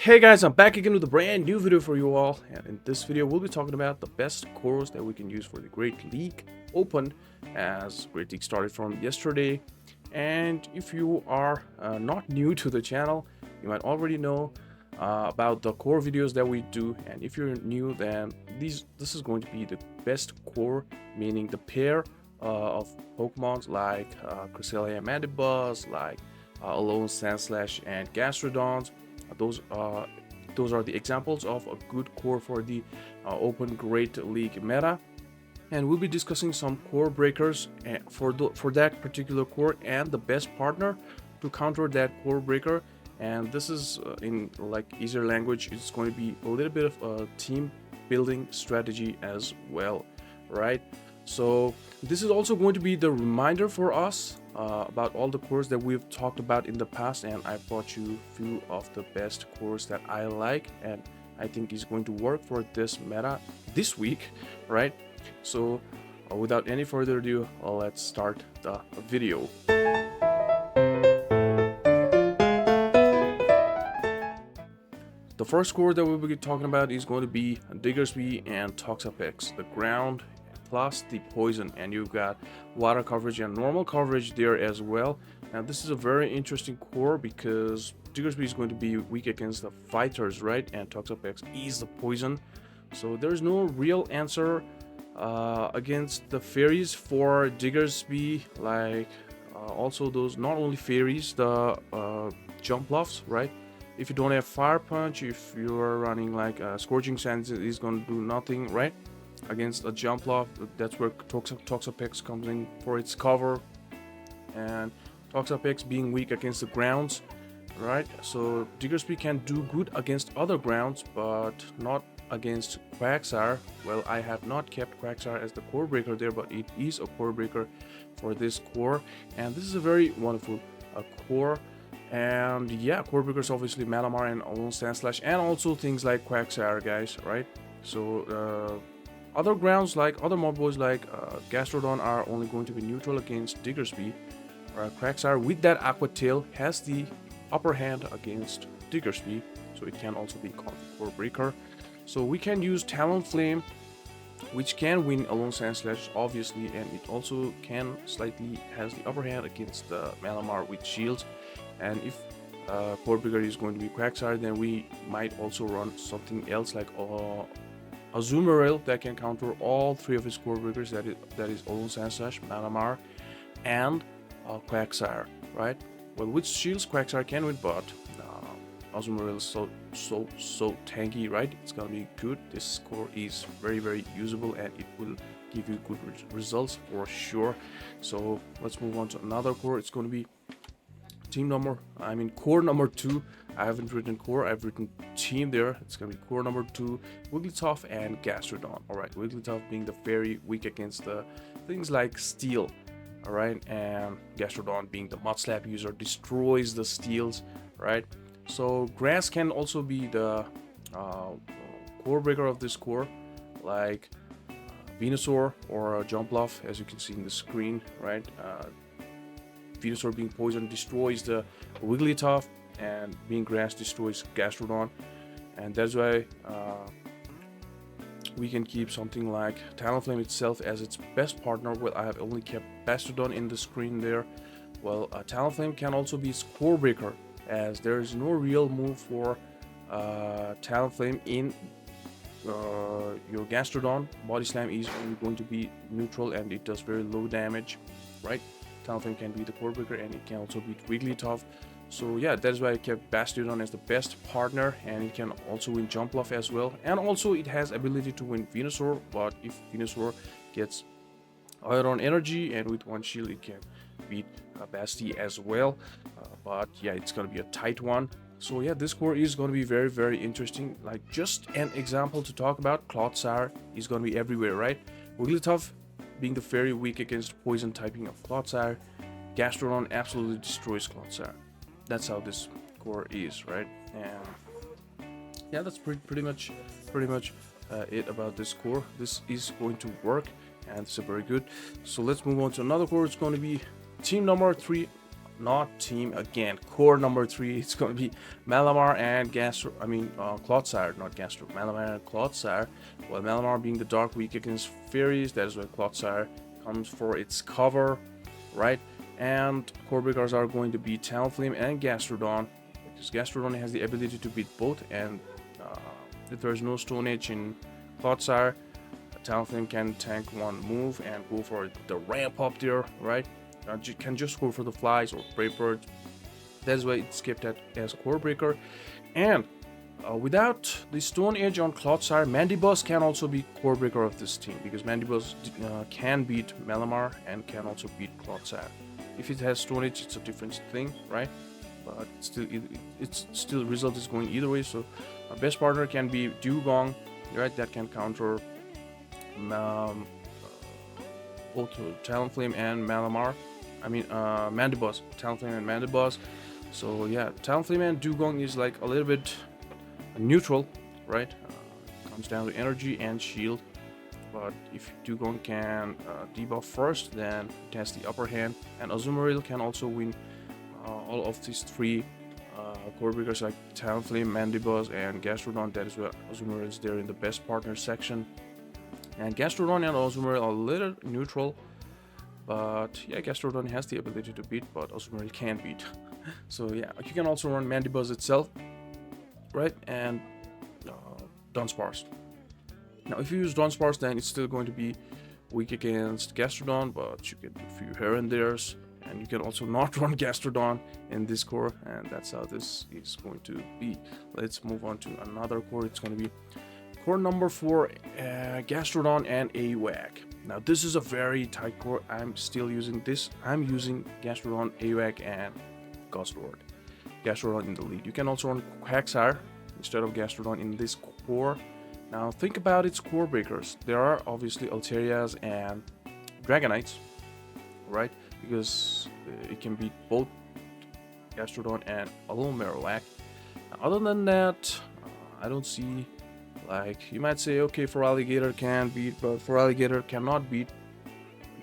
Hey guys, I'm back again with a brand new video for you all, and in this video we'll be talking about the best cores that we can use for the Great League Open, as Great League started from yesterday. And if you are not new to the channel, you might already know about the core videos that we do, and if you're new, then this is going to be the best core, meaning the pair of Pokemons like Cresselia and Mandibuzz, like Alolan, Sandslash, and Gastrodons. Those are the examples of a good core for the Open Great League meta, and we'll be discussing some core breakers for that particular core and the best partner to counter that core breaker. And this is in like easier language, it's going to be a little bit of a team building strategy as well, right? So this is also going to be the reminder for us about all the cores that we've talked about in the past, and I brought you a few of the best cores that I like and I think is going to work for this meta this week, right? So without any further ado, let's start the video. The first core that we'll be talking about is going to be Diggersby and Toxapex, the ground plus the poison, and you've got water coverage and normal coverage there as well. Now this is a very interesting core because Diggersby is going to be weak against the fighters, right? And Toxapex is the poison, so there's no real answer against the fairies for Diggersby, like also those not only fairies, the jump bluffs, right? If you don't have Fire Punch, if you're running like Scorching Sands, it is going to do nothing, right? Against a jump bluff, that's where Toxapex comes in for its cover, and Toxapex being weak against the grounds, right? So Diggersby can do good against other grounds, but not against Quagsire. Well, I have not kept Quagsire as the core breaker there, but it is a core breaker for this core, and this is a very wonderful core. And yeah, core breakers obviously Malamar and Alolan, Sandslash, and also things like Quagsire, guys, right? So other grounds like other mob boys like Gastrodon are only going to be neutral against Diggersby. Quagsire with that Aqua Tail has the upper hand against Diggersby, so it can also be called core breaker. So we can use Talonflame, which can win Alolan, Sandslash obviously, and it also can slightly has the upper hand against the Malamar with shields. And if core breaker is going to be Quagsire, then we might also run something else like Azumarill that can counter all three of his core breakers, that is Alolan, Sandslash, Malamar, and Quagsire, right? Well, with shields Quagsire can win, but Azumarill is so tanky, right? It's gonna be good. This core is very usable and it will give you good results for sure. So let's move on to another core. It's going to be core number 2. I haven't written core, I've written team there. It's gonna be core number 2, Wigglytuff and Gastrodon. Alright, Wigglytuff being the very weak against the things like steel, alright, and Gastrodon being the mud slap user, destroys the steels, right? So grass can also be the core breaker of this core, like Venusaur or Jump Bluff, as you can see in the screen, right? Venusaur being poison destroys the Wigglytuff, and being grass destroys Gastrodon, and that's why we can keep something like Talonflame itself as its best partner. Well, I have only kept Gastrodon in the screen there. Well, Talonflame can also be core breaker, as there is no real move for Talonflame in your Gastrodon. Body Slam is only going to be neutral and it does very low damage, right? Talonflame can be the core breaker and it can also beat Wigglytuff. So yeah, that's why I kept Gastrodon as the best partner, and it can also win Jump Bluff as well. And also it has ability to win Venusaur, but if Venusaur gets Iron Energy and with one shield, it can beat Basti as well. But yeah, it's gonna be a tight one. So yeah, this core is gonna be very interesting. Like just an example to talk about, Clodsire is gonna be everywhere, right? Wigglytuff being the very weak against poison typing of Clodsire, Gastrodon absolutely destroys Clodsire. That's how this core is, right? And yeah, that's pretty much it about this core. This is going to work, and it's very good. So let's move on to another core. It's going to be team number 3. not team again. Core number 3, it's going to be Malamar and Clodsire, not Gastro. Malamar and Clodsire. Well, Malamar being the dark weak against fairies, that is why Clodsire comes for its cover, right? And core breakers are going to be Talonflame and Gastrodon, because Gastrodon has the ability to beat both, and if there is no Stone Edge in Clodsire, Talonflame can tank one move and go for the ramp up there, right? You can just go for the flies or Brave Bird. That's why it's kept as a core breaker. And without the Stone Edge on Clodsire, Mandibuzz can also be core breaker of this team, because Mandibuzz can beat Malamar and can also beat Clodsire. If it has Stone Edge, it's a different thing, right? But it's still result is going either way. So our best partner can be Dewgong, right? That can counter both Talonflame and Malamar. Mandibuzz, Talonflame and Mandibuzz. So yeah, Talonflame and Dewgong is like a little bit neutral, right? Comes down to energy and shield. But if Dewgong can debuff first, then it has the upper hand. And Azumarill can also win all of these 3 core breakers like Talonflame, Mandibuzz, and Gastrodon. That is where Azumarill is there in the best partner section. And Gastrodon and Azumarill are a little neutral. But yeah, Gastrodon has the ability to beat, but Azumarill can beat. So yeah, you can also run Mandibuzz itself, right? And Dunsparce. Now, if you use Dunsparce, then it's still going to be weak against Gastrodon, but you can do a few here and there's. And you can also not run Gastrodon in this core, and that's how this is going to be. Let's move on to another core. It's going to be core number 4, Gastrodon and AWAC. Now, this is a very tight core. I'm still using this. I'm using Gastrodon, AWAC, and Guzzlord. Gastrodon in the lead. You can also run Quagsire instead of Gastrodon in this core. Now, think about its core breakers. There are obviously Alterias and Dragonites, right? Because it can beat both Gastrodon and Alolan Marowak. Other than that, I don't see, like, you might say, okay, Feraligatr can beat, but Feraligatr cannot beat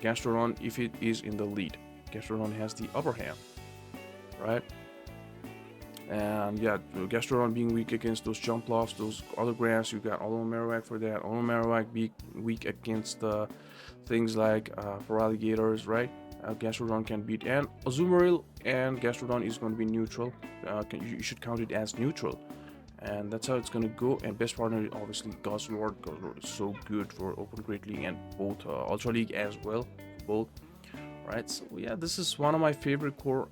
Gastrodon if it is in the lead. Gastrodon has the upper hand, right? And yeah, Gastrodon being weak against those jump lofts, those other grass, you got Alolan Marowak for that. Alolan Marowak be weak against things like Feraligatrs, right? Gastrodon can beat, and Azumarill and Gastrodon is going to be neutral. You should count it as neutral, and that's how it's going to go. And best partner obviously Guzzlord. Guzzlord is so good for Open Great League and both Ultra League as well, both. Right, so yeah, this is one of my favorite core.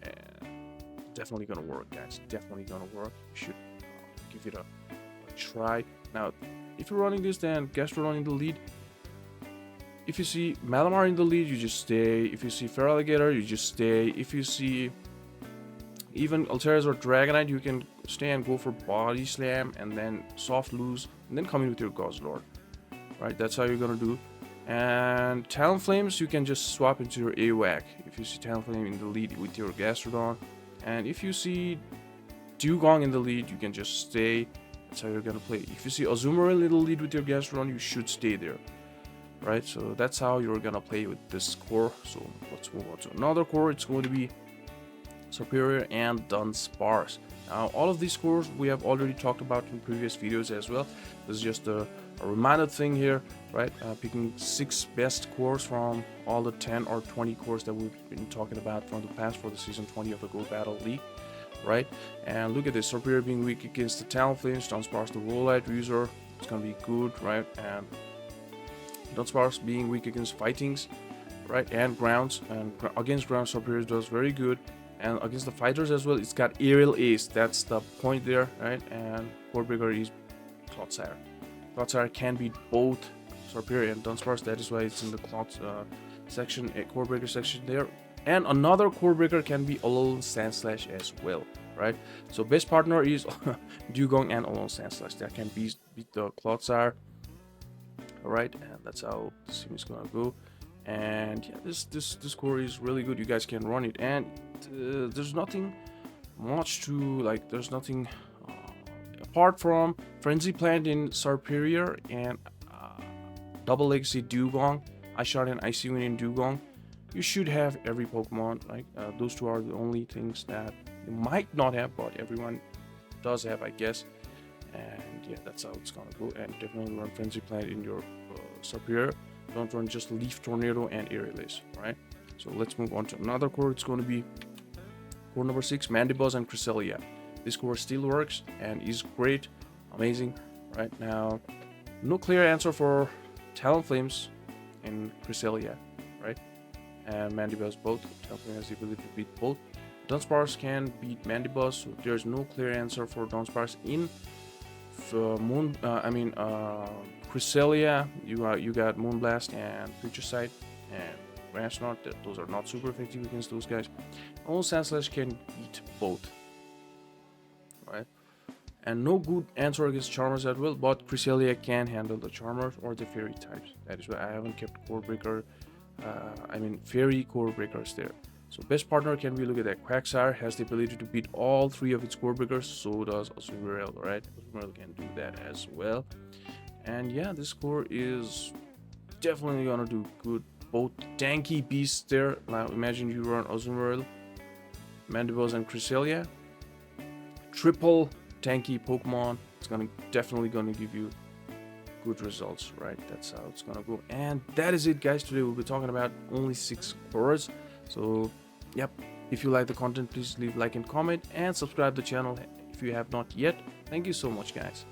Definitely gonna work, guys. Definitely gonna work. You should give it a try. Now, if you're running this, then Gastrodon in the lead. If you see Malamar in the lead, you just stay. If you see Feraligatr, you just stay. If you see even Alterias or Dragonite, you can stay and go for Body Slam and then Soft Lose and then come in with your Guzzlord. Right, that's how you're gonna do. And Talonflames, you can just swap into your AWAC. If you see Talonflame in the lead with your Gastrodon. And if you see Dewgong in the lead, you can just stay. That's how you're gonna play. If you see Azumarill in the lead with your Gastrodon, you should stay there. Right, so that's how you're gonna play with this core. So let's move on to another core. It's going to be Serperior and Dunsparce. Now, all of these cores we have already talked about in previous videos as well. This is just a reminder thing here, right? Picking 6 best cores from all the 10 or 20 cores that we've been talking about from the past for the season 20 of the Go Battle League, right? And look at this, Serperior being weak against the Talonflames, Dunsparce the Rollite user, it's gonna be good, right? And Dunsparce being weak against Fightings, right? And Grounds, and against Grounds, Serperior does very good. And against the fighters as well, it's got Aerial Ace, that's the point there, right? And core breaker is Clodsire. Clodsire can beat both Serperior and Dunsparce, that is why it's in the section, core breaker section there. And another core breaker can be Alolan Sandslash as well, right? So best partner is Dewgong and Alolan Sandslash. That can beat the Clodsire, alright? And that's how this team is gonna go. And yeah, this core is really good. You guys can run it, and there's nothing much to like. There's nothing apart from Frenzy Plant in Serperior and Double Legacy Dewgong, Ice Shot and Icy Wind in Dewgong. you should have every Pokemon. Like those two are the only things that you might not have, but everyone does have, I guess. And yeah, that's how it's gonna go. And definitely run Frenzy Plant in your Serperior. Don't run just Leaf Tornado and Aerialist, right? So let's move on to another core. It's going to be core number 6, Mandibuzz and Cresselia. This core still works and is great, amazing. Right now, no clear answer for Talonflames and Cresselia, right? And Mandibuzz both. Talonflame has the ability to beat both. Dunsparce can beat Mandibuzz, so there's no clear answer for Dunsparce in Cresselia. You got Moonblast and Future Sight and Grassnot. Those are not super effective against those guys. Only Sandslash can beat both, right? And no good answer against Charmers as well, but Cresselia can handle the Charmers or the Fairy types. That is why I haven't kept Core Breaker, Fairy Core Breakers there. So best partner can we look at that. Quagsire has the ability to beat all 3 of its Core Breakers, so does Azumarill, right? Azumarill can do that as well. And yeah, this core is definitely gonna do good. Both tanky beasts there. Now imagine you run Azumarill, Mandibuzz and Cresselia. Triple tanky Pokemon. It's definitely gonna give you good results, right? That's how it's gonna go. And that is it, guys. Today we'll be talking about only 6 cores. So yep, if you like the content, please leave a like and comment and subscribe to the channel if you have not yet. Thank you so much, guys.